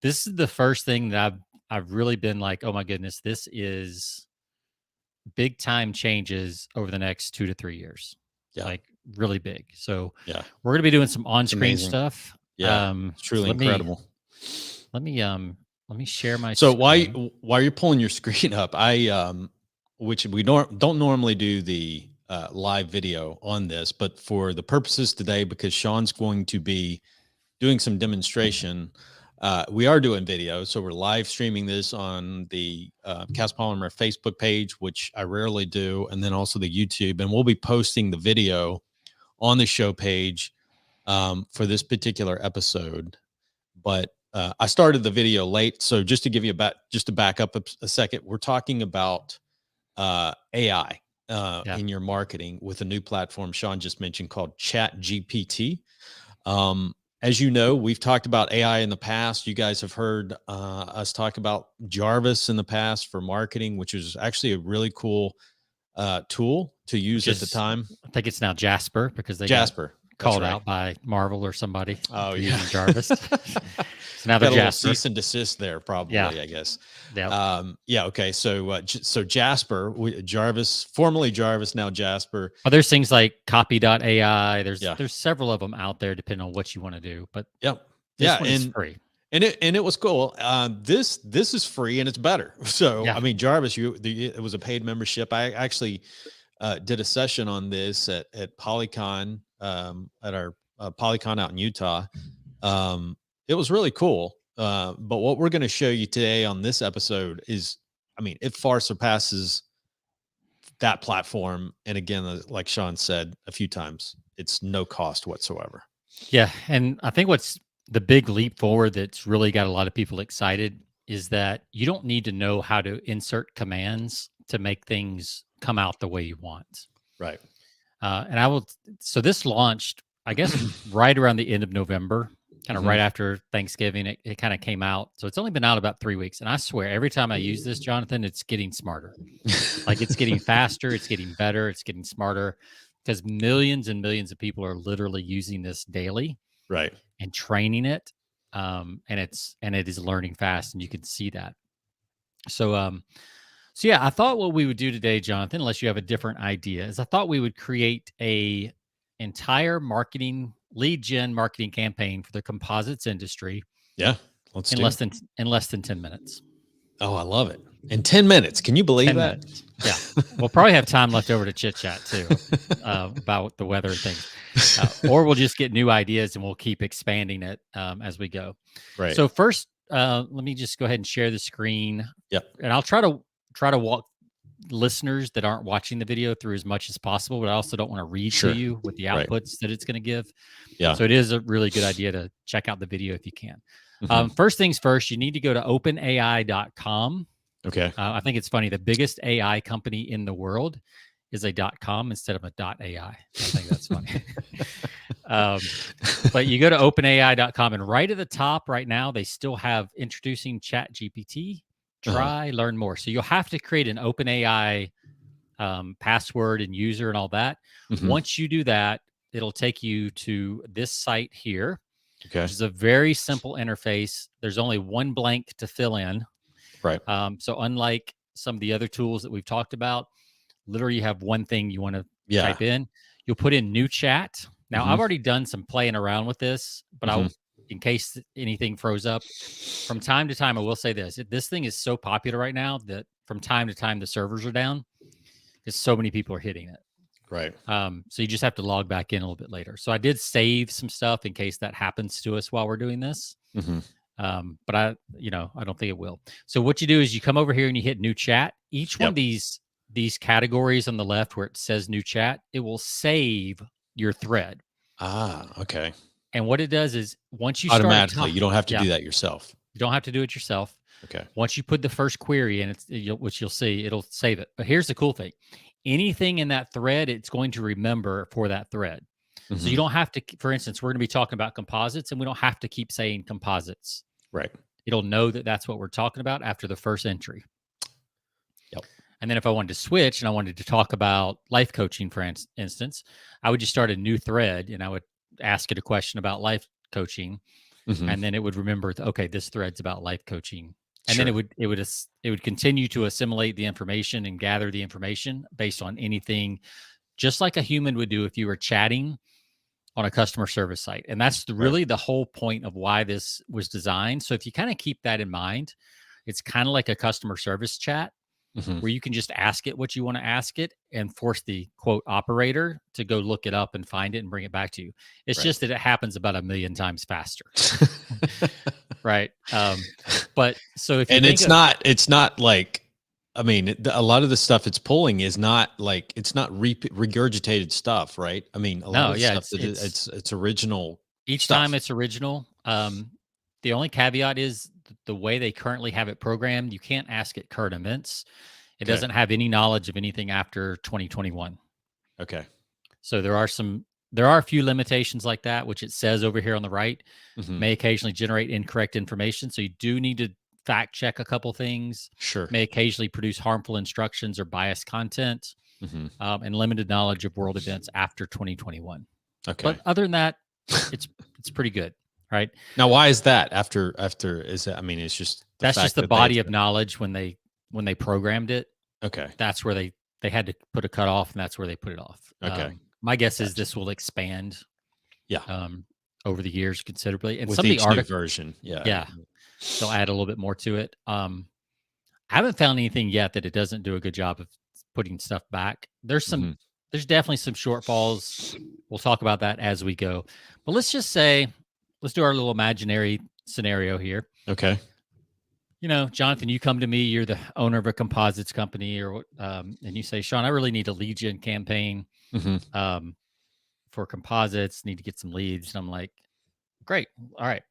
this is the first thing that I've really been like, oh my goodness, this is big time changes over the next 2 to 3 years. Yeah. Like really big. So Yeah. we're going to be doing some It's on-screen amazing. stuff. Yeah. It's truly incredible. Let me share my So screen. while you're pulling your screen up, which we don't normally do the live video on this, but for the purposes today, because Sean's going to be doing some demonstration, we are doing video. So we're live streaming this on the Cast Polymer Facebook page, which I rarely do, and then also the YouTube, and we'll be posting the video on the show page for this particular episode. But I started the video late, so just to give you just to back up a second, we're talking about AI in your marketing with a new platform Sean just mentioned called ChatGPT. As you know, we've talked about AI in the past. You guys have heard us talk about Jarvis in the past for marketing, which is actually a really cool tool to use at the time. I think it's now Jasper because they Jasper got called out by Marvel or somebody. Oh, yeah. Using Jarvis. So now they're got a little Jasper. cease and desist there, probably, I guess. Yeah. Yeah. Okay. So Jasper, Jarvis, formerly Jarvis, now Jasper. Oh, there's things like copy.ai. There's several of them out there depending on what you want to do. But this one is free. And it was cool. This is free and it's better. So I mean, Jarvis, it was a paid membership. I actually did a session on this at Polycon, at our Polycon out in Utah. It was really cool. But what we're going to show you today on this episode is, I mean, it far surpasses that platform. And again, like Sean said a few times, it's no cost whatsoever. Yeah. And I think what's the big leap forward that's really got a lot of people excited is that you don't need to know how to insert commands to make things come out the way you want. Right. So this launched, I guess, right around the end of November, kind of right after Thanksgiving. It kind of came out. So it's only been out about 3 weeks. And I swear, every time I use this, Jonathan, it's getting smarter. Like it's getting faster, it's getting better, it's getting smarter, because millions and millions of people are literally using this daily. Right. And training it. And it is learning fast, and you can see that. So yeah, I thought what we would do today, Jonathan, unless you have a different idea, is I thought we would create a entire lead gen marketing campaign for the composites industry. Yeah. In less than 10 minutes. Oh, I love it. In 10 minutes. Can you believe that? Minutes. Yeah. We'll probably have time left over to chit chat too, about the weather and things. Or we'll just get new ideas and we'll keep expanding it as we go. Right. So first, let me just go ahead and share the screen. Yep. And I'll try to walk listeners that aren't watching the video through as much as possible, but I also don't want to read to you with the outputs that it's going to give. Yeah. So it is a really good idea to check out the video if you can. First things first, you need to go to openai.com. Okay. I think it's funny. The biggest AI company in the world is a .com instead of a .ai. I think that's funny. But you go to openai.com, and right at the top right now, they still have introducing ChatGPT. Try, learn more. So you'll have to create an OpenAI password and user and all that. Once you do that, it'll take you to this site here. Okay. Which is a very simple interface. There's only one blank to fill in. Right. So unlike some of the other tools that we've talked about, literally you have one thing you want to type in. You'll put in new chat. Now, I've already done some playing around with this, but in case anything froze up, from time to time, I will say this. This thing is so popular right now that from time to time, the servers are down because so many people are hitting it. Right. So you just have to log back in a little bit later. So I did save some stuff in case that happens to us while we're doing this. But I don't think it will. So what you do is you come over here and you hit new chat. Each one of these categories on the left where it says new chat, it will save your thread. Ah, okay. And what it does is once you automatically, you don't have to do that yourself. You don't have to do it yourself. Okay. Once you put the first query in, which you'll see, it'll save it. But here's the cool thing. Anything in that thread, it's going to remember for that thread. So you don't have to, for instance, we're going to be talking about composites, and we don't have to keep saying composites. Right. It'll know that that's what we're talking about after the first entry. Yep. And then if I wanted to switch and I wanted to talk about life coaching, for instance, I would just start a new thread and I would ask it a question about life coaching. and then it would remember, okay, this thread's about life coaching. And then it would continue to assimilate the information and gather the information based on anything, just like a human would do if you were chatting on a customer service site. And that's really the whole point of why this was designed. So if you kind of keep that in mind, it's kind of like a customer service chat where you can just ask it what you want to ask it and force the quote operator to go look it up and find it and bring it back to you. It's just that it happens about 1 million times faster. Right. But so if you and it's not like, I mean, a lot of the stuff it's pulling is not like, it's not regurgitated stuff, right? I mean, a lot of the stuff it's original. Each time it's original. The only caveat is the way they currently have it programmed. You can't ask it current events. It doesn't have any knowledge of anything after 2021. Okay. So there are a few limitations like that, which it says over here on the right, may occasionally generate incorrect information. So you do need to fact check a couple things. Sure. May occasionally produce harmful instructions or biased content, and limited knowledge of world events after 2021. Okay. But other than that, it's pretty good, right? Now, why is that? After is that? I mean, it's just that's just the body of knowledge when they programmed it. Okay. That's where they had to put a cutoff, and that's where they put it off. Okay. My guess is this will expand. Yeah. Over the years considerably, and with some of the article version. Yeah. They'll add a little bit more to it. I haven't found anything yet that it doesn't do a good job of putting stuff back. There's there's definitely some shortfalls. We'll talk about that as we go. But let's just say, let's do our little imaginary scenario here. Okay. You know, Jonathan, you come to me, you're the owner of a composites company, and you say, Sean, I really need a lead gen campaign for composites, need to get some leads. And I'm like, great. All right.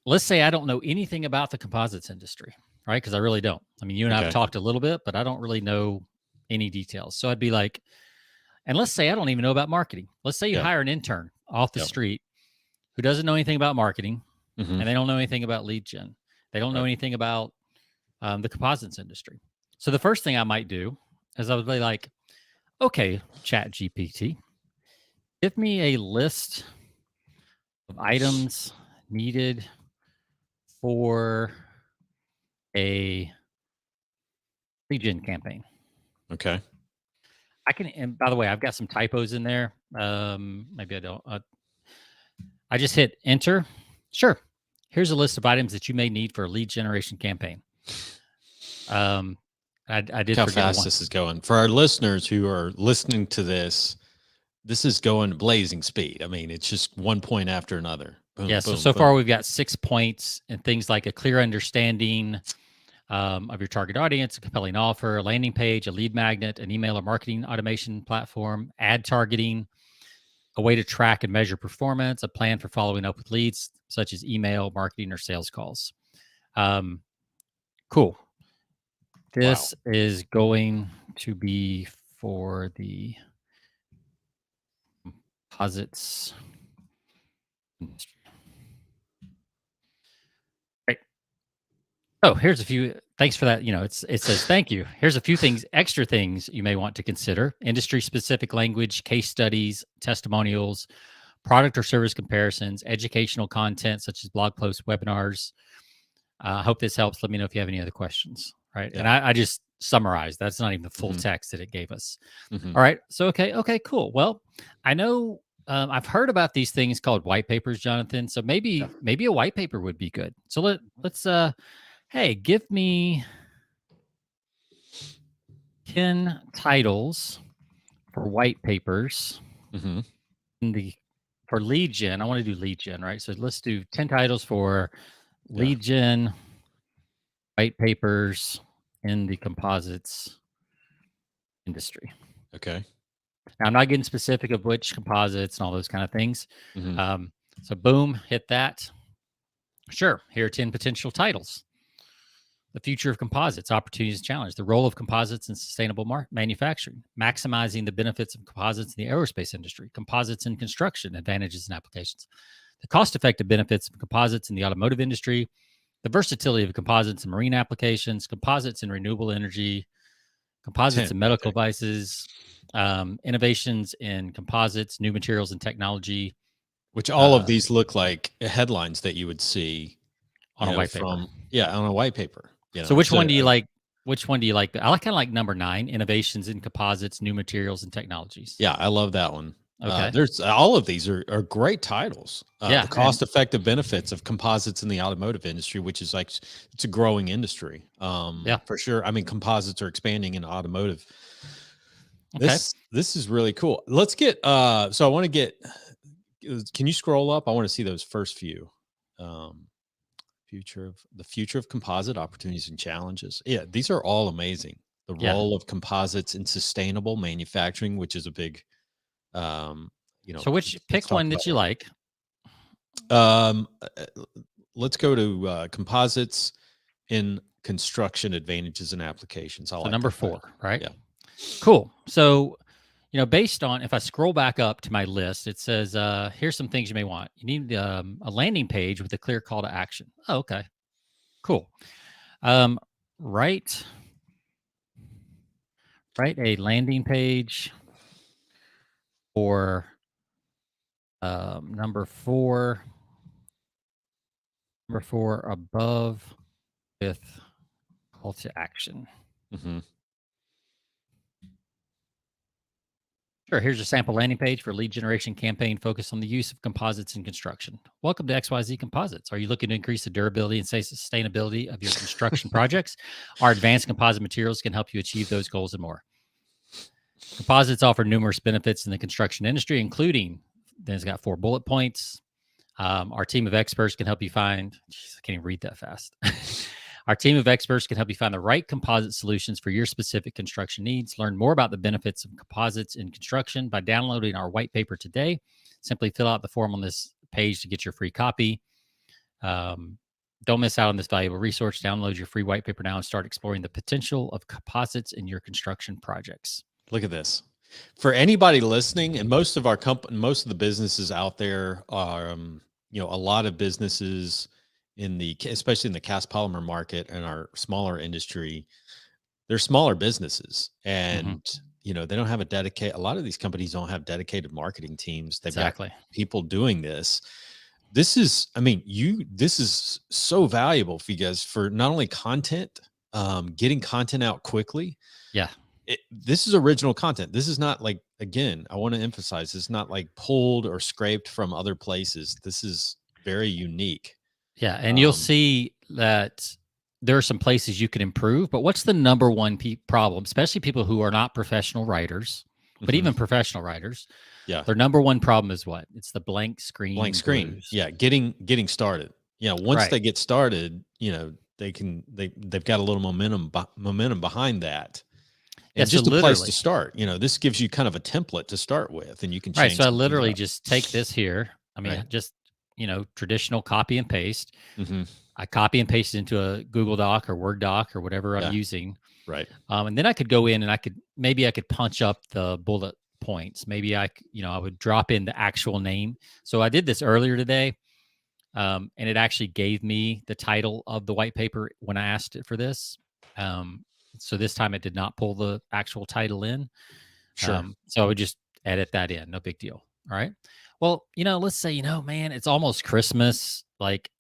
Let's say I don't know anything about the composites industry, right? Because I really don't. I mean, you and I have talked a little bit, but I don't really know any details. So I'd be like, and let's say I don't even know about marketing. Let's say you hire an intern off the street who doesn't know anything about marketing, and they don't know anything about lead gen. They don't know anything about the composites industry. So the first thing I might do is I would be like, okay, ChatGPT, give me a list of items needed for a lead gen campaign. Okay. I can, and by the way, I've got some typos in there. Maybe I don't. I just hit enter. Sure. Here's a list of items that you may need for a lead generation campaign. I did how fast this is going for our listeners who are listening to this. This is going blazing speed. I mean, it's just one point after another. Boom, yeah. boom, So boom. far, we've got 6 points and things like a clear understanding of your target audience, a compelling offer, a landing page, a lead magnet, an email or marketing automation platform, ad targeting, a way to track and measure performance, a plan for following up with leads, such as email, marketing, or sales calls. Cool. This is going to be for the composites industry. Right. Oh, here's a few. Thanks for that. You know, it says thank you. Here's a few things, extra things you may want to consider: industry-specific language, case studies, testimonials, product or service comparisons, educational content such as blog posts, webinars. I hope this helps. Let me know if you have any other questions. Right. Yeah. And I just summarized. That's not even the full text that it gave us. All right. So, okay, cool. Well, I know I've heard about these things called white papers, Jonathan. So maybe a white paper would be good. So let's hey, give me 10 titles for white papers for lead gen. I want to do lead gen, right? So let's do 10 titles for lead gen white papers in the composites industry. Okay. Now, I'm not getting specific of which composites and all those kind of things. So boom, hit that. Sure. Here are 10 potential titles. The future of composites, opportunities and challenges, the role of composites in sustainable manufacturing, maximizing the benefits of composites in the aerospace industry, composites in construction, advantages and applications, the cost-effective benefits of composites in the automotive industry, the versatility of composites in marine applications, composites in renewable energy, composites in medical devices, innovations in composites, new materials and technology, Which all of these look like headlines that you would see on a white paper. on a white paper. So which one do you like? Which one do you like? I kind of like number 9, innovations in composites, new materials and technologies. Yeah, I love that one. Okay. There's all of these are great titles. The cost-effective benefits of composites in the automotive industry, which is like, it's a growing industry. Yeah, for sure. I mean, composites are expanding in automotive. Okay. This is really cool. Let's get, so I want to get, can you scroll up? I want to see those first few. Future of composite opportunities and challenges. Yeah, these are all amazing. The role of composites in sustainable manufacturing, which is a big, so pick one that you like. Let's go to composites in construction advantages and applications. So number 4, right? Yeah. Cool. So, based on, if I scroll back up to my list, it says, here's some things you may want. You need a landing page with a clear call to action. Oh, okay. Cool. Write a landing page for number 4 above with call to action. Mm-hmm. Sure. Here's a sample landing page for lead generation campaign focused on the use of composites in construction. Welcome to XYZ Composites. Are you looking to increase the durability and sustainability of your construction projects? Our advanced composite materials can help you achieve those goals and more. Composites offer numerous benefits in the construction industry, including, then it's got 4 bullet points. Our team of experts can help you find, I can't even read that fast. Our team of experts can help you find the right composite solutions for your specific construction needs. Learn more about the benefits of composites in construction by downloading our white paper today. Simply fill out the form on this page to get your free copy. Don't miss out on this valuable resource. Download your free white paper now and start exploring the potential of composites in your construction projects. Look at this. For anybody listening, and most of the businesses out there are, a lot of businesses especially in the cast polymer market and our smaller industry, they're smaller businesses, and they don't have a lot of these companies don't have dedicated marketing teams. They've got people doing this. This is so valuable for you guys, for not only content, getting content out quickly. Yeah. This is original content. This is not like, again, I want to emphasize, it's not like pulled or scraped from other places. This is very unique. Yeah, and you'll see that there are some places you can improve, but what's the number one problem, especially people who are not professional writers, but even professional writers, their number one problem is what? It's the blank screen. Blues. Yeah, getting started. Yeah, once they get started, they've got a little momentum behind that. And just a place to start. This gives you kind of a template to start with, and you can change. Right, so I literally just take this here. I mean, just traditional copy and paste. I copy and paste it into a Google Doc or Word Doc or whatever I'm using. Right. And then I could go in and I could punch up the bullet points. Maybe I would drop in the actual name. So I did this earlier today. And it actually gave me the title of the white paper when I asked it for this. So this time it did not pull the actual title in. Sure. So I would just edit that in. No big deal. All right. Well, let's say, man, it's almost Christmas. Like,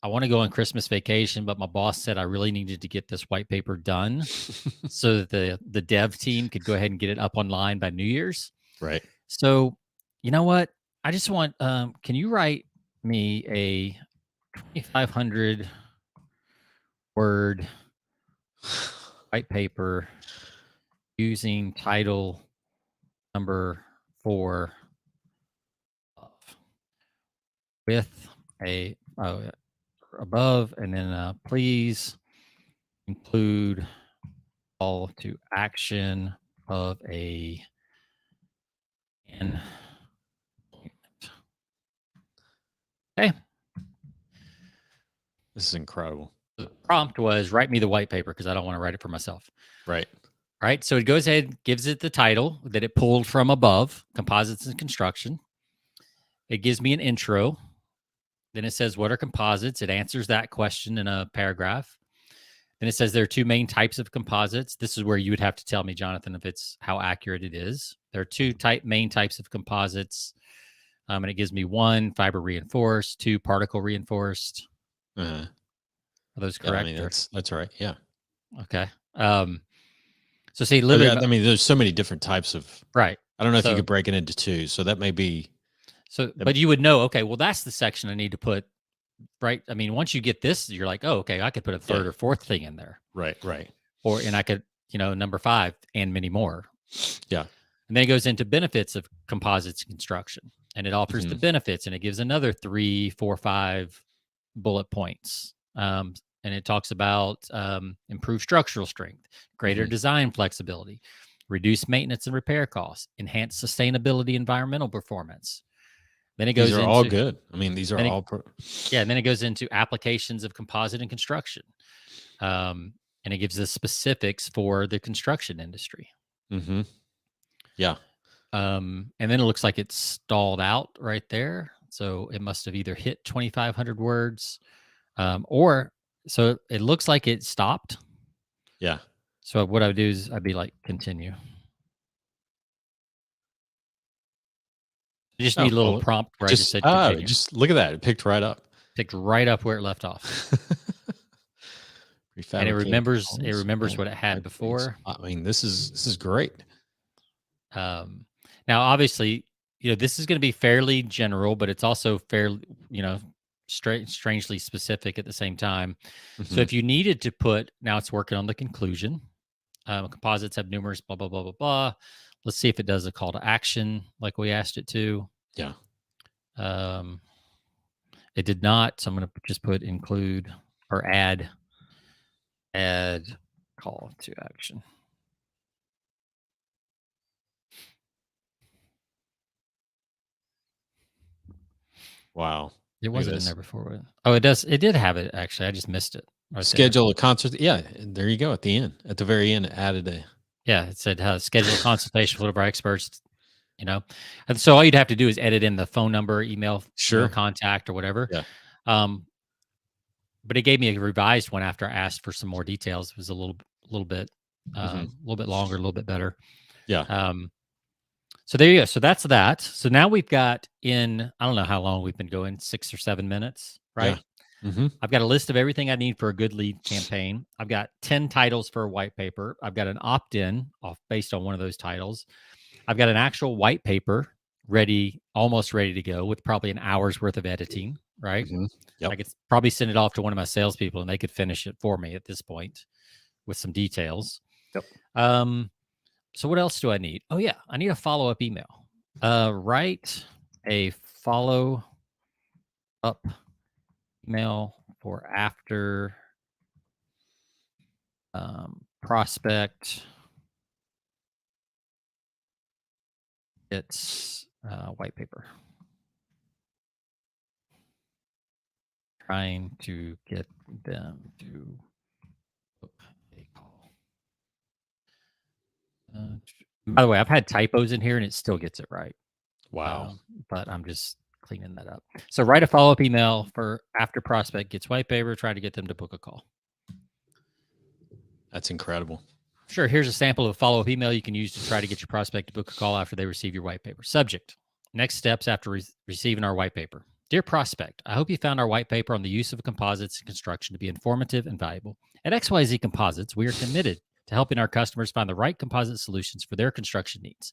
I want to go on Christmas vacation, but my boss said I really needed to get this white paper done so that the dev team could go ahead and get it up online by New Year's. Right. So, you know what? I just want, can you write me a 2,500 word white paper using title number 4 with a above, and then please include call to action of a okay. This is incredible. The prompt was write me the white paper because I don't want to write it for myself. Right. All right. So it goes ahead, gives it the title that it pulled from above, composites and construction. It gives me an intro. Then it says, what are composites? It answers that question in a paragraph. Then it says there are 2 main types of composites. This is where you would have to tell me, Jonathan, if it's how accurate it is. There are 2 main types of composites. And it gives me 1 fiber reinforced, 2 particle reinforced. Are those correct? Yeah, I mean, that's right. Yeah. Okay. So see, literally, I mean, there's so many different types of. right. I don't know if you could break it into 2, so that may be. So, but you would know, okay, well, that's the section I need to put, right? I mean, once you get this, you're like, oh, okay, I could put a third or fourth thing in there. Right. And I could, number 5 and many more. Yeah. And then it goes into benefits of composites construction, and it offers the benefits, and it gives another 3, 4, 5 bullet points. And it talks about improved structural strength, greater design flexibility, reduce maintenance and repair costs, enhance sustainability, environmental performance. Then it goes into all good. I mean, these are all. And then it goes into applications of composite in construction. And it gives the specifics for the construction industry. Yeah. And then it looks like it's stalled out right there. So it must have either hit 2,500 words or so it looks like it stopped. Yeah. So what I would do is I'd be like, continue. You just need a little prompt where I just said continue. Just look at that. It picked right up. Picked right up where it left off. And it remembers what it had before. I mean, this is great. Now, obviously, this is going to be fairly general, but it's also fairly, strangely specific at the same time. So if you needed to put, now it's working on the conclusion. Composites have numerous blah, blah, blah, blah, blah. Let's see if it does a call to action like we asked it to. Yeah. It did not. So I'm going to just put include or add call to action. Wow. It wasn't in there before. Oh, it does. It did have it, actually. I just missed it. Right schedule a concert. Yeah, there you go. At the end, at the very end, it added a. Yeah, it said schedule a consultation with one of our experts. And so all you'd have to do is edit in the phone number, email, contact, or whatever. Yeah. But it gave me a revised one after I asked for some more details. It was a little bit longer, a little bit better. Yeah. So there you go. So that's that. So now we've got I don't know how long we've been going, 6 or 7 minutes, right? Yeah. I've got a list of everything I need for a good lead campaign. I've got 10 titles for a white paper. I've got an opt-in based on one of those titles. I've got an actual white paper almost ready to go with probably an hour's worth of editing, right? Yep. I could probably send it off to one of my salespeople and they could finish it for me at this point with some details. Yep. So what else do I need? Oh yeah, I need a follow-up email. Write a follow-up email for after prospect gets white paper. Trying to get them to book a call. By the way, I've had typos in here and it still gets it right. Wow. But I'm just cleaning that up. So write a follow-up email for after prospect gets white paper, try to get them to book a call. That's incredible. Sure. Here's a sample of a follow-up email you can use to try to get your prospect to book a call after they receive your white paper. Subject: next steps after receiving our white paper. Dear prospect, I hope you found our white paper on the use of composites in construction to be informative and valuable. At XYZ Composites, we are committed to helping our customers find the right composite solutions for their construction needs.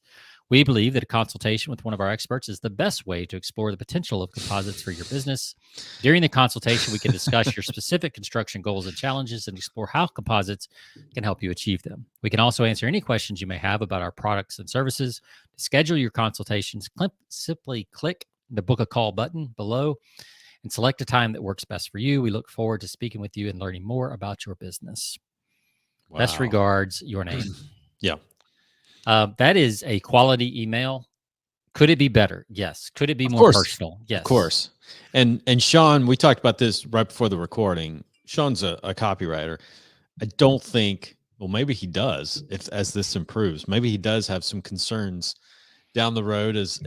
We believe that a consultation with one of our experts is the best way to explore the potential of composites for your business. During the consultation, we can discuss your specific construction goals and challenges and explore how composites can help you achieve them. We can also answer any questions you may have about our products and services. To schedule your consultations, simply click the book a call button below and select a time that works best for you. We look forward to speaking with you and learning more about your business. Wow. Best regards, your name. Yeah. That is a quality email. Could it be better? Yes. Could it be more personal? Yes. Of course. And Sean, we talked about this right before the recording. Sean's a copywriter. I don't think, well, maybe he does as this improves. Maybe he does have some concerns down the road as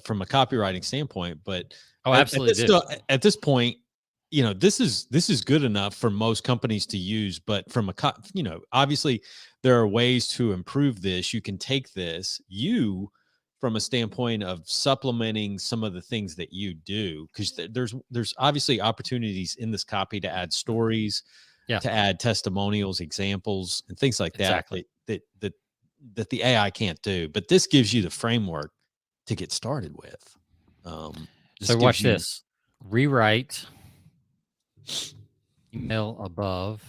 from a copywriting standpoint. But absolutely. At this point, this is good enough for most companies to use, but from obviously there are ways to improve this. You can take this, from a standpoint of supplementing some of the things that you do, because there's obviously opportunities in this copy to add stories, to add testimonials, examples, and things like that that the AI can't do. But this gives you the framework to get started with. So watch this. Rewrite email above,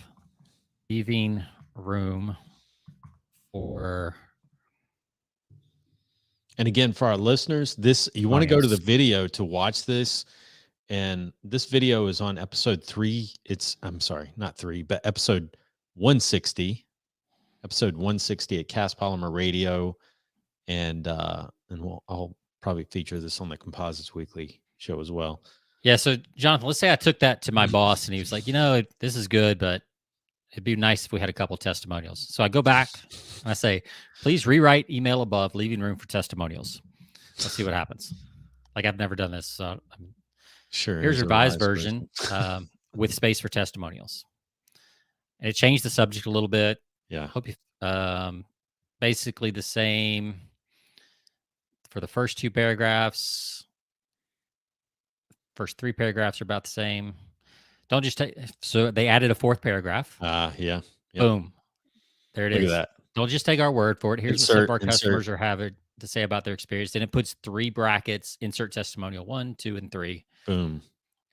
leaving room for. And again, for our listeners, you want to go to the video to watch this. And this video is on episode 3. I'm sorry, not 3, but episode 160. Episode 160 at Cast Polymer Radio. And I'll probably feature this on the Composites Weekly show as well. Yeah. So Jonathan, let's say I took that to my boss and he was like, this is good, but it'd be nice if we had a couple testimonials. So I go back and I say, please rewrite email above, leaving room for testimonials. Let's see what happens. Like, I've never done this. So sure. Here's your revised version with space for testimonials. And it changed the subject a little bit. Yeah. Hope you basically the same for the first 2 paragraphs. First 3 paragraphs are about the same. Don't just take. So they added a 4th paragraph. Yeah. Yep. Boom. There it is. Look at that. Don't just take our word for it. Here's what some of our customers are having to say about their experience. Then it puts 3 brackets, insert testimonial 1, 2, and 3. Boom.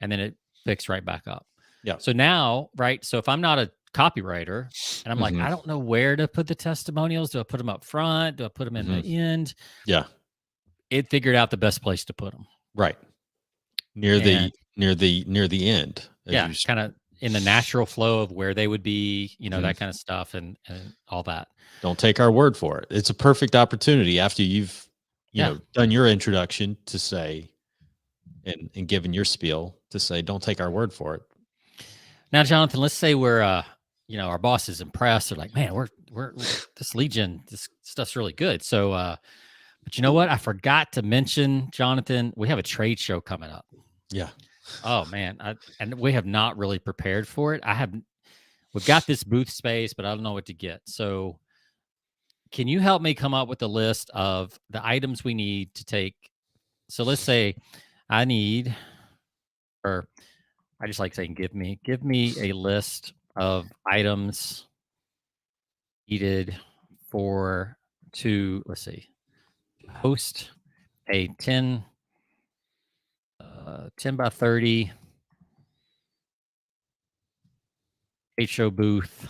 And then it picks right back up. Yeah. So now, right. So if I'm not a copywriter and I'm like, I don't know where to put the testimonials. Do I put them up front? Do I put them in the end? Yeah. It figured out the best place to put them. Right. Near the end. Yeah. Kind of in the natural flow of where they would be, that kind of stuff and all that. Don't take our word for it. It's a perfect opportunity after you've, done your introduction to say, and given your spiel to say, don't take our word for it. Now, Jonathan, let's say we're, our boss is impressed. They're like, man, we're this lead gen, this stuff's really good. So, but you know what? I forgot to mention, Jonathan, we have a trade show coming up. Yeah. Oh man. And we have not really prepared for it. We've got this booth space, but I don't know what to get. So can you help me come up with a list of the items we need to take? So let's say I just like saying, give me a list of items needed to host a 10 by 30 trade show booth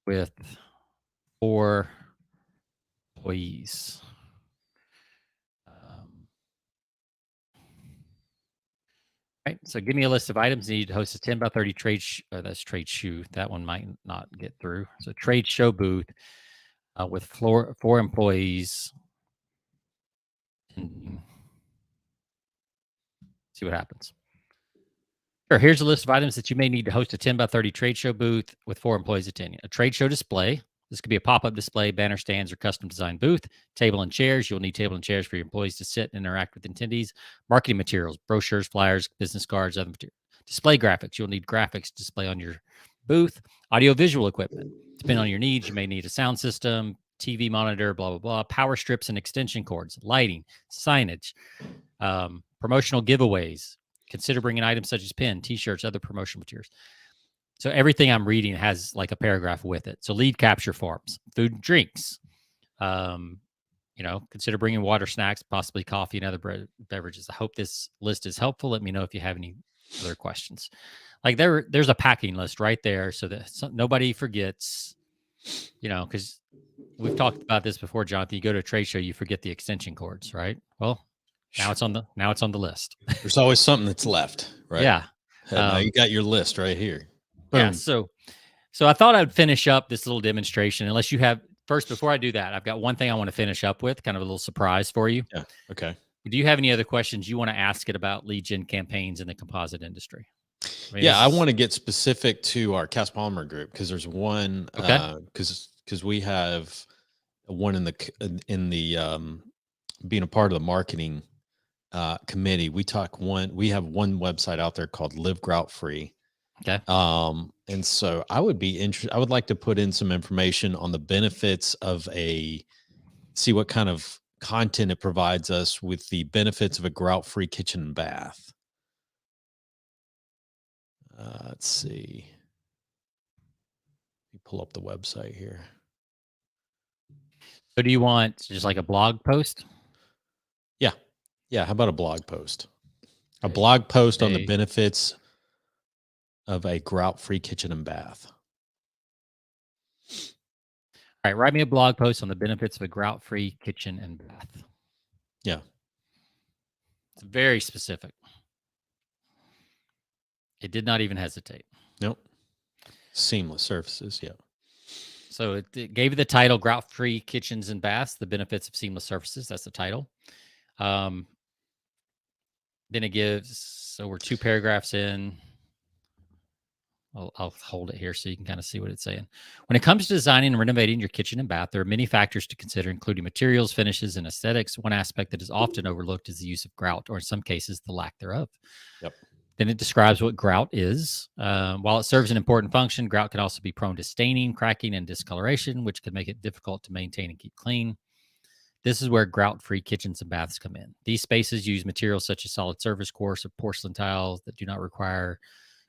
with 4 employees. Right. So give me a list of items needed to host a 10 by 30 that's trade show. That one might not get through. So trade show booth with 4 employees. See what happens. Sure. Here's a list of items that you may need to host a 10 by 30 trade show booth with 4 employees attending. A trade show display. This could be a pop-up display, banner stands, or custom designed booth. Table and chairs. You'll need table and chairs for your employees to sit and interact with attendees. Marketing materials, brochures, flyers, business cards, other materials. Display graphics. You'll need graphics to display on your booth. Audio-visual equipment. Depending on your needs, you may need a sound system, TV monitor, blah, blah, blah. Power strips and extension cords. Lighting. Signage. Promotional giveaways. Consider bringing items such as pen, T-shirts, other promotional materials. So everything I'm reading has like a paragraph with it. So lead capture forms, food and drinks. Consider bringing water, snacks, possibly coffee and other beverages. I hope this list is helpful. Let me know if you have any other questions. Like there's a packing list right there so that nobody forgets, because we've talked about this before, Jonathan. You go to a trade show, you forget the extension cords, right? Well, now it's on the list. There's always something that's left, right? Yeah. Now you got your list right here. Boom. Yeah. So I thought I'd finish up this little demonstration. Unless you have before I do that, I've got one thing I want to finish up with, kind of a little surprise for you. Yeah. Okay. Do you have any other questions you want to ask it about lead gen campaigns in the composite industry? I want to get specific to our Cast Polymer group because there's one. Okay. Because we have one in the being a part of the marketing committee. We have one website out there called Live Grout Free. Okay. And so I would be interested. I would like to put in some information on the benefits of see what kind of content it provides us with the benefits of a grout-free kitchen and bath. Let's see. Let me pull up the website here. So do you want just like a blog post? Yeah. Yeah. How about a blog post? A Okay. blog post on the benefits of a grout-free kitchen and bath. All right, write me a blog post on the benefits of a grout-free kitchen and bath. Yeah. It's very specific. It did not even hesitate. Nope. Seamless surfaces. Yeah. So it gave you the title, Grout-Free Kitchens and Baths, the benefits of seamless surfaces. That's the title. Then it gives, so we're 2 paragraphs in. I'll hold it here so you can kind of see what it's saying. When it comes to designing and renovating your kitchen and bath, there are many factors to consider, including materials, finishes, and aesthetics. One aspect that is often overlooked is the use of grout, or in some cases, the lack thereof. Yep. Then it describes what grout is. While it serves an important function, grout can also be prone to staining, cracking, and discoloration, which can make it difficult to maintain and keep clean. This is where grout-free kitchens and baths come in. These spaces use materials such as solid surface course or porcelain tiles that do not require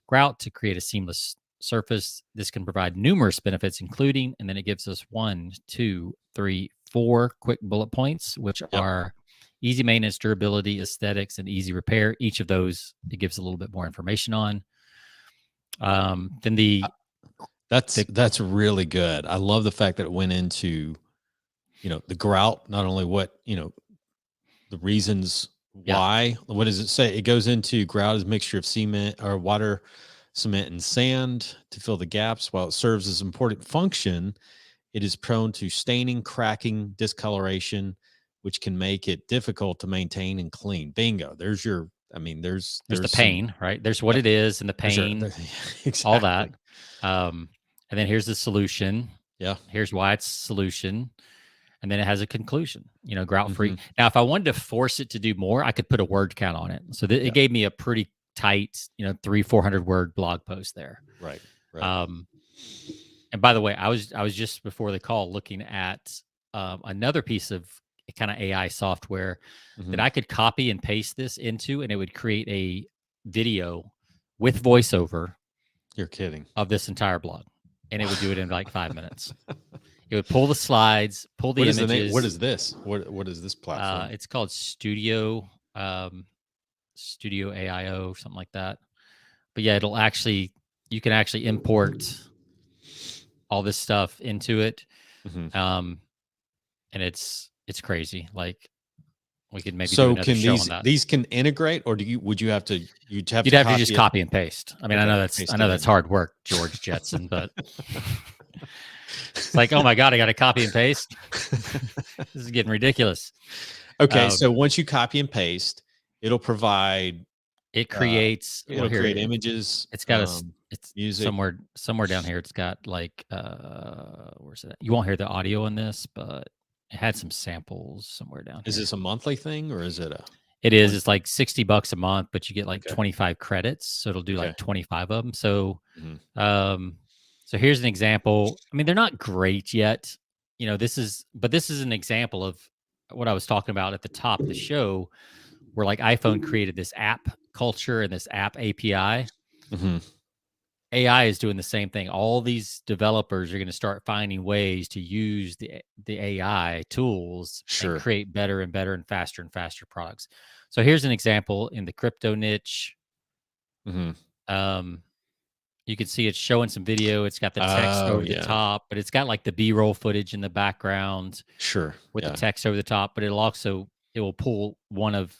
grout to create a seamless surface. This can provide numerous benefits, including, and then it gives us 1, 2, 3, 4 quick bullet points, which are easy maintenance, durability, aesthetics, and easy repair. Each of those, it gives a little bit more information on. Then that's really good. I love the fact that it went into, the grout, not only what, the reasons why. What does it say? It goes into grout is a mixture of cement or water, cement, and sand to fill the gaps. While it serves as an important function, it is prone to staining, cracking, discoloration, which can make it difficult to maintain and clean. Bingo. There's your, there's the pain, right? There's what it is and the pain, exactly. all that. And then here's the solution. Yeah. Here's why it's solution. And then it has a conclusion, grout free. Now, if I wanted to force it to do more, I could put a word count on it. So it gave me a pretty tight, 300-400 word blog post there. Right. And by the way, I was just before the call looking at another piece of kind of AI software that I could copy and paste this into, and it would create a video with voiceover. You're kidding. Of this entire blog, and it would do it in like 5 minutes. It would pull the slides, pull the images. What is this? What is this platform? It's called Studio AIO, something like that. But yeah, you can actually import all this stuff into it. And it's crazy. Like we could maybe do another show on that. These can integrate, or you'd have to just copy and paste. I mean, okay, I know that's hard work, George Jetson, but it's like, oh my God, I got to copy and paste. This is getting ridiculous. Okay. So once you copy and paste, it'll provide, it'll create images. It's got it's music somewhere down here. It's got like, where's it at? You won't hear the audio in this, but it had some samples somewhere down here. Is this a monthly thing or is it a? It is. It's like $60 a month, but you get like 25 credits. So it'll do like 25 of them. So, so here's an example. I mean, they're not great yet. This is an example of what I was talking about at the top of the show, where like iPhone created this app culture and this app API. AI is doing the same thing. All these developers are going to start finding ways to use the AI tools and create better and better and faster products. So here's an example in the crypto niche. You can see it's showing some video. It's got the text over the top, but it's got like the B-roll footage in the background. With the text over the top, but it will pull one of,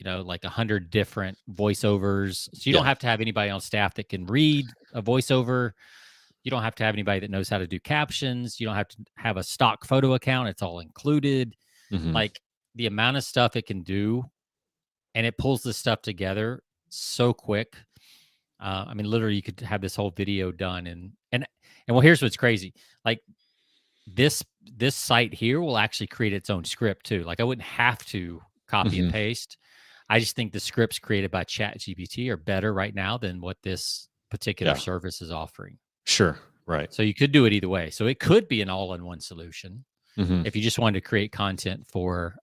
like 100 different voiceovers. So you don't have to have anybody on staff that can read a voiceover. You don't have to have anybody that knows how to do captions. You don't have to have a stock photo account. It's all included. Like the amount of stuff it can do, and it pulls this stuff together so quick. I mean, literally, you could have this whole video done, and well, here's what's crazy. Like this site here will actually create its own script too. Like I wouldn't have to copy and paste. I just think the scripts created by ChatGPT are better right now than what this particular service is offering. Right. So you could do it either way. So it could be an all-in-one solution. if you just wanted to create content for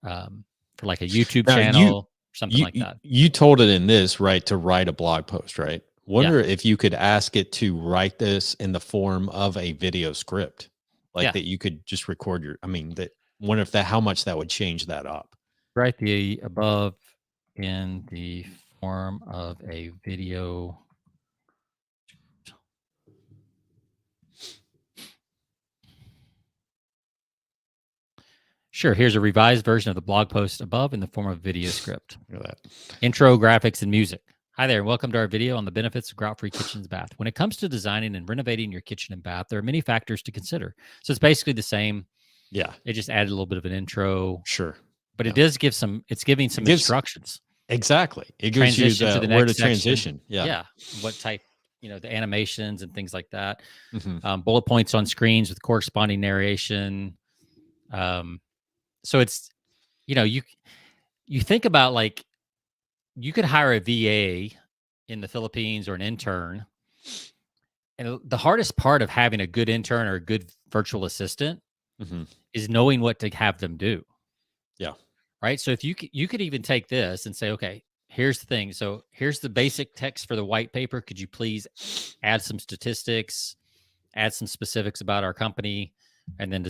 like a YouTube channel, something like that. You told it in this, right, to write a blog post, right? Wonder Yeah. if you could ask it to write this in the form of a video script, like that you could just record your, wonder if how much that would change that up. Write the above in the form of a video. Sure. Here's a revised version of the blog post above in the form of a video script. Look at that. Intro, graphics, and music. Hi there, and welcome to our video on the benefits of grout-free kitchens and bath. When it comes to designing and renovating your kitchen and bath, there are many factors to consider. So it's basically the same. Yeah. It just added a little bit of an intro. Sure. But it does give it's giving some instructions. Exactly. It gives you to the where to next transition. Yeah. Yeah. What type, the animations and things like that. Bullet points on screens with corresponding narration. So it's, you think about, like, you could hire a VA in the Philippines or an intern. And the hardest part of having a good intern or a good virtual assistant is knowing what to have them do. Yeah. Right. So if you could even take this and say, okay, here's the thing. So here's the basic text for the white paper. Could you please add some statistics, add some specifics about our company, and then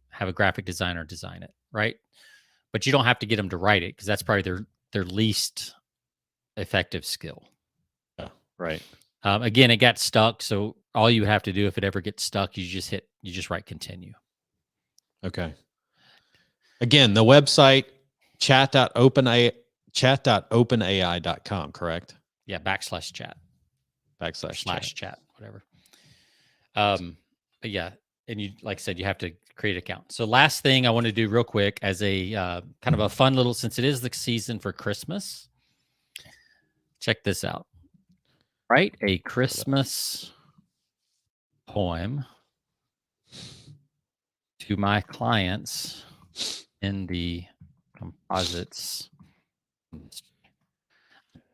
have a graphic designer design it. Right. But you don't have to get them to write it, because that's probably their least effective skill. Yeah. Right. Again, it got stuck. So all you have to do, if it ever gets stuck, you just write continue. Okay. Again, the website, chat.openai.com, correct? Yeah. /chat. /chat, whatever. But yeah. And you, like I said, you have to create an account. So last thing I want to do real quick, as a kind of a fun little, since it is the season for Christmas, check this out. Write a Christmas poem to my clients in the composites.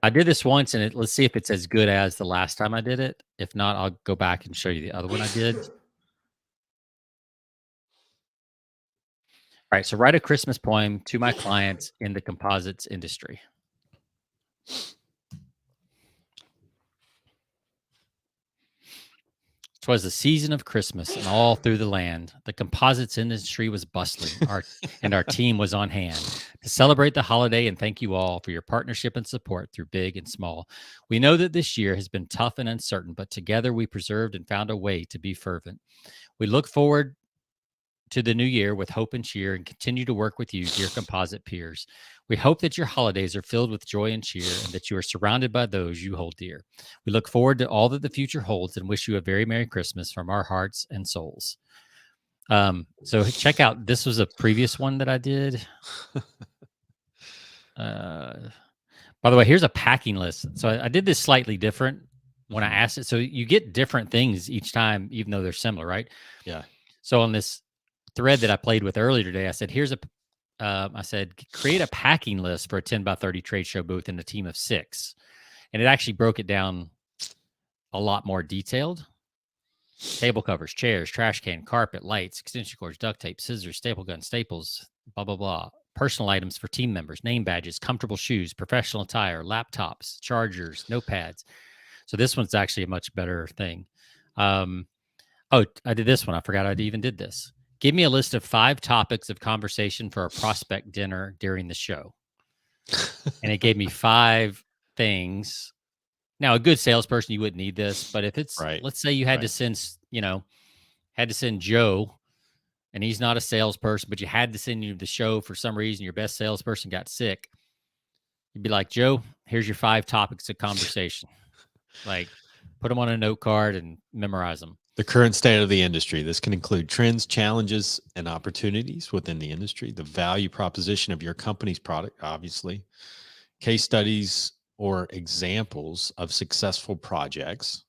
I did this once, and let's see if it's as good as the last time I did it. If not, I'll go back and show you the other one I did. All right, so write a Christmas poem to my clients in the composites industry. 'Twas the season of Christmas, and all through the land the composites industry was bustling, and our team was on hand to celebrate the holiday and thank you all for your partnership and support through big and small. We know that this year has been tough and uncertain, but together we preserved and found a way to be fervent. We look forward to the new year with hope and cheer, and continue to work with you, dear composite peers. We hope that your holidays are filled with joy and cheer, and that you are surrounded by those you hold dear. We look forward to all that the future holds, and wish you a very Merry Christmas from our hearts and souls. So check out, this was a previous one that I did. By the way, here's a packing list. So I did this slightly different when I asked it. So you get different things each time, even though they're similar, right? Yeah. So on this thread that I played with earlier today, I said, I said, create a packing list for a 10x30 trade show booth in a team of 6. And it actually broke it down a lot more detailed. Table covers, chairs, trash can, carpet, lights, extension cords, duct tape, scissors, staple gun, staples, blah, blah, blah. Personal items for team members, name badges, comfortable shoes, professional attire, laptops, chargers, notepads. So this one's actually a much better thing. Oh, I did this one. I forgot I even did this. Give me a list of 5 topics of conversation for a prospect dinner during the show. And it gave me 5 things. Now, a good salesperson, you wouldn't need this, but if it's, let's say you had to send, Joe, and he's not a salesperson, but you had to send you the show for some reason, your best salesperson got sick. You'd be like, Joe, here's your 5 topics of conversation. Like, put them on a note card and memorize them. The current state of the industry. This can include trends, challenges, and opportunities within the industry, the value proposition of your company's product, obviously, case studies or examples of successful projects,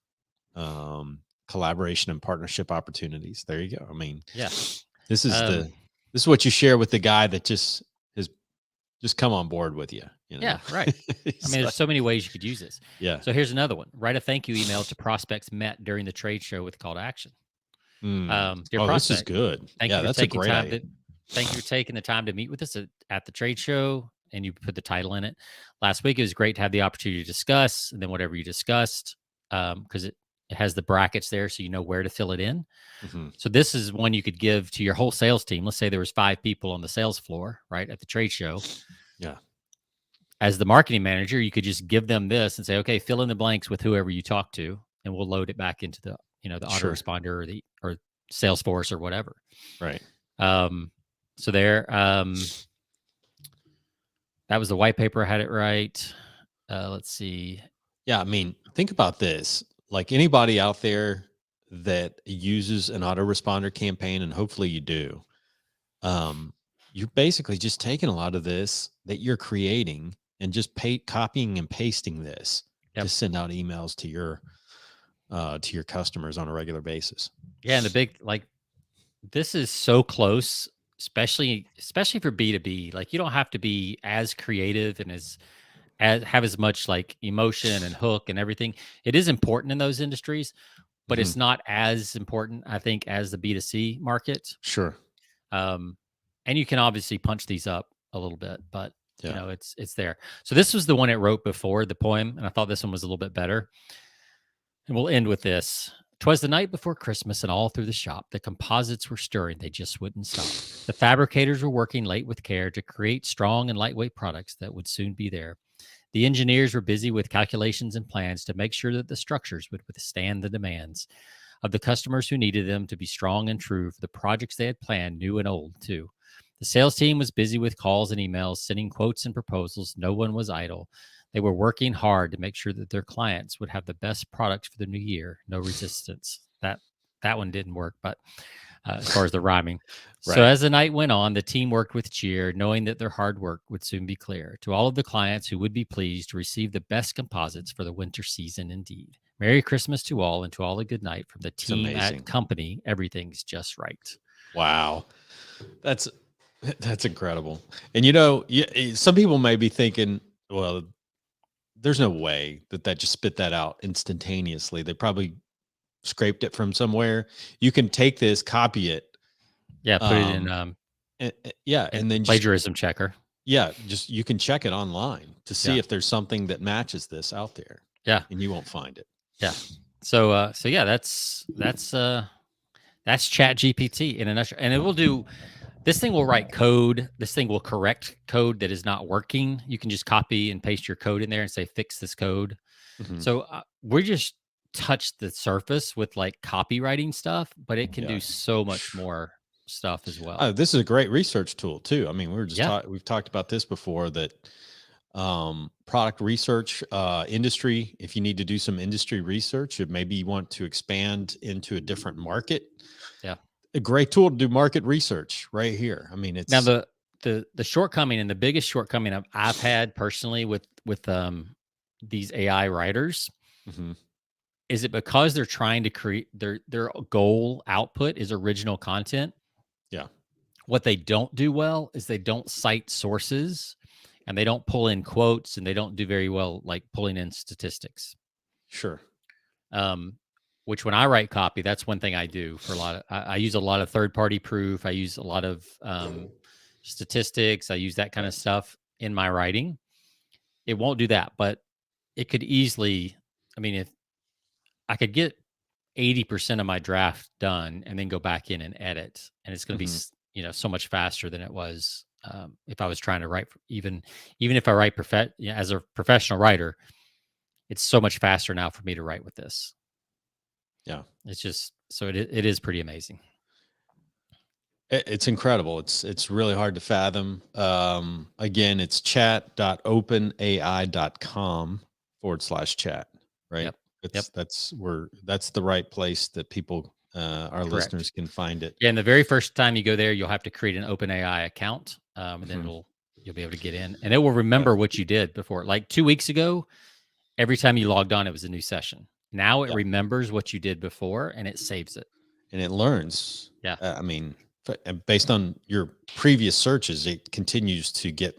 collaboration and partnership opportunities. There you go. I mean, yeah, this is what you share with the guy that just come on board with you. Yeah, right. I mean, there's so many ways you could use this. Yeah. So here's another one. Write a thank you email to prospects met during the trade show with call to action. Dear Oh, this is prospect, good. thank Yeah, you for that's a taking great time idea. to thank you for taking the time to meet with us at the trade show. And you put the title in it. Last week, it was great to have the opportunity to discuss, and then whatever you discussed, because it has the brackets there, so you know where to fill it in. Hmm. So this is one you could give to your whole sales team. Let's say there was 5 people on the sales floor, right, at the trade show. Yeah, As the marketing manager, you could just give them this and say, okay, fill in the blanks with whoever you talk to, and we'll load it back into the sure. autoresponder or Salesforce or whatever. Right. Um, so there, that was the white paper. I had it right. Let's see. Yeah, I mean, think about this. Like anybody out there that uses an autoresponder campaign, and hopefully you do, you're basically just taking a lot of this that you're creating and just copying and pasting this to Yep. send out emails to your customers on a regular basis. Yeah, and the big this is so close, especially for B2B. Like you don't have to be as creative and as have as much like emotion and hook and everything. It is important in those industries, but Hmm. it's not as important, I think, as the B2C market. Sure. Um, and you can obviously punch these up a little bit, but Yeah. it's there. So this was the one it wrote before the poem, and I thought this one was a little bit better. And we'll end with this. 'Twas the night before Christmas, and all through the shop, the composites were stirring, they just wouldn't stop. The fabricators were working late with care to create strong and lightweight products that would soon be there. The engineers were busy with calculations and plans to make sure that the structures would withstand the demands of the customers who needed them to be strong and true for the projects they had planned, new and old, too. The sales team was busy with calls and emails, sending quotes and proposals. No one was idle. They were working hard to make sure that their clients would have the best products for the new year. No resistance. That one didn't work, but as far as the rhyming. So Right. as the night went on, the team worked with cheer, knowing that their hard work would soon be clear. To all of the clients who would be pleased to receive the best composites for the winter season, indeed. Merry Christmas to all, and to all a good night from the It's team at amazing. company. Everything's just right. Wow. That's that's incredible. And some people may be thinking, well, there's no way that just spit that out instantaneously. They probably scraped it from somewhere. You can take this, copy it, Yeah, put it in yeah, and then just plagiarism checker. just you can check it online to see Yeah, if there's something that matches this out there, yeah, and you won't find it. yeah. So yeah, that's Chat GPT in a nutshell, and it will do. This thing will write code. This thing will correct code that is not working. You can just copy and paste your code in there and say, fix this code. Mhm. So we just touched the surface with like copywriting stuff, but it can Yeah. do so much more stuff as well. Oh, this is a great research tool too. I mean, Yeah. we've talked about this before that product research industry, if you need to do some industry research, if maybe you want to expand into a different market, Yeah. a great tool to do market research right here. I mean, Now it's the shortcoming and the biggest shortcoming I've had personally with these AI writers Mhm. is it because they're trying to create their goal output is original content. Yeah, What they don't do well is they don't cite sources and they don't pull in quotes and they don't do very well like pulling in statistics. sure. Um, which when I write copy, that's one thing I do for a lot of I use a lot of third party proof. I use a lot of statistics. I use that kind of Right. stuff in my writing. It won't do that, but it could easily, I mean, if I could get 80% of my draft done and then go back in and edit, and it's going to be, Mhm. so much faster than it was if I was trying to write, even if I write as a professional writer, it's so much faster now for me to write with this. Yeah. It's just, so it is pretty amazing. It's incredible. It's really hard to fathom. Again, it's chat.openai.com/chat, right? Yep. Yep. That's the right place that people, our Correct. listeners can find it. Yeah. And the very first time you go there, you'll have to create an OpenAI account. And then Mhm. you'll be able to get in and it will Yeah. remember what you did before. Like 2 weeks ago, every time you logged on, it was a new session. Now it Yeah. remembers what you did before and it saves it. And it learns. Yeah. I mean, based on your previous searches, it continues to get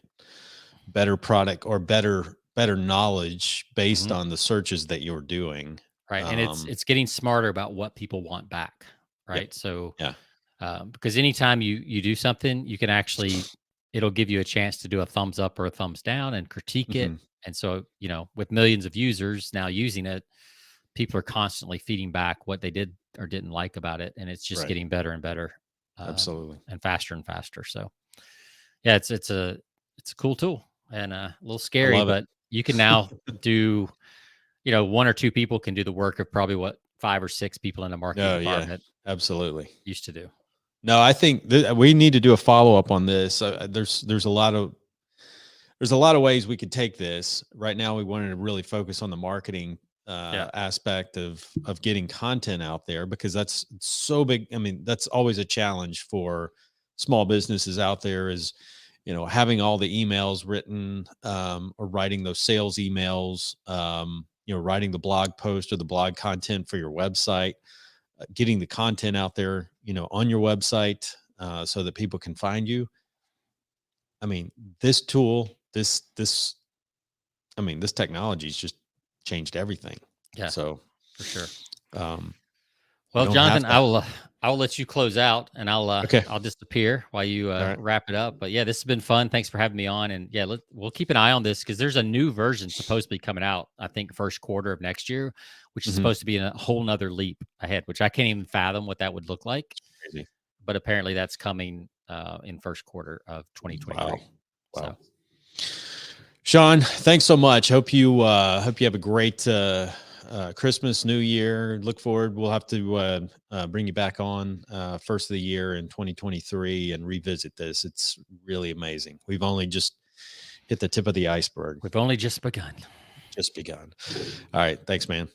better product or better knowledge based Mhm. on the searches that you're doing. Right. And Um, it's getting smarter about what people want back. right? Yep. So, Yeah. because anytime you do something, you can actually it'll give you a chance to do a thumbs up or a thumbs down and critique it. Hmm. And so, with millions of users now using it, people are constantly feeding back what they did or didn't like about it, and it's just Right. getting better and better, Absolutely. and faster. So, yeah, it's a cool tool and a little I scary, love it. but you can now do, one or two people can do the work of probably what 5 or 6 people in the marketing No, yeah, department absolutely. used to do. No, I think we need to do a follow up on this. There's a lot of ways we could take this. Right now, we wanted to really focus on the marketing Yeah, aspect of getting content out there because that's so big. I mean, that's always a challenge for small businesses out there. Is having all the emails written or writing those sales emails. Writing the blog post or the blog content for your website, getting the content out there, on your website so that people can find you. I mean, this tool, this technology's just changed everything. yeah, So, for sure. um, you Well, don't have Jonathan, to. I will let you close out, and Okay. I'll disappear while you All right. wrap it up. But yeah, this has been fun. Thanks for having me on, and yeah, we'll keep an eye on this because there's a new version supposed to be coming out. I think first quarter of next year, which is Hmm. supposed to be a whole nother leap ahead, which I can't even fathom what that would look like. Crazy. But apparently, that's coming in first quarter of Wow. 2023. Wow. So Sean, thanks so much. Hope you have a great Christmas, New Year. Look forward. We'll have to bring you back on first of the year in 2023 and revisit this. It's really amazing. We've only just hit the tip of the iceberg. we've only just begun. Just begun. All right. Thanks, man.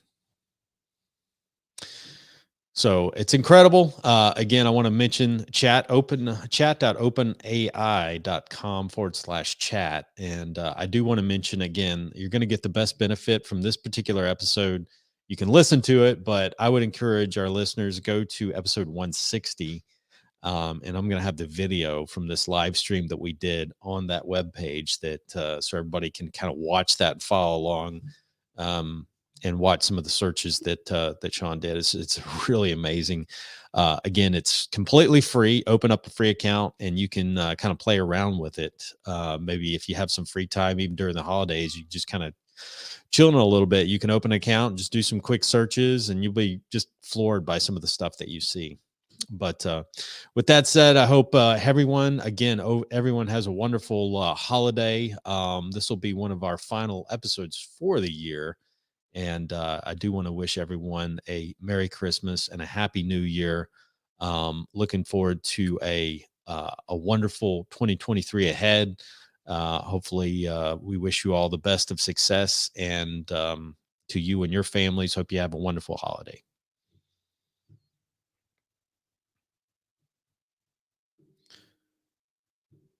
So it's incredible. Again, I want to mention chat.openai.com/chat. And I do want to mention again, you're going to get the best benefit from this particular episode. You can listen to it, but I would encourage our listeners go to episode 160. And I'm going to have the video from this live stream that we did on that webpage so everybody can kind of watch that and follow along. And watch some of the searches that Sean did. It's really amazing. Again, it's completely free. Open up a free account and you can kind of play around with it. Maybe if you have some free time, even during the holidays, you just kind of chilling a little bit. You can open an account and just do some quick searches, and you'll be just floored by some of the stuff that you see. But with that said, I hope everyone has a wonderful holiday. This will be one of our final episodes for the year. And I do want to wish everyone a Merry Christmas and a Happy New Year. Looking forward to a wonderful 2023 ahead. Hopefully, we wish you all the best of success, and to you and your families, hope you have a wonderful holiday.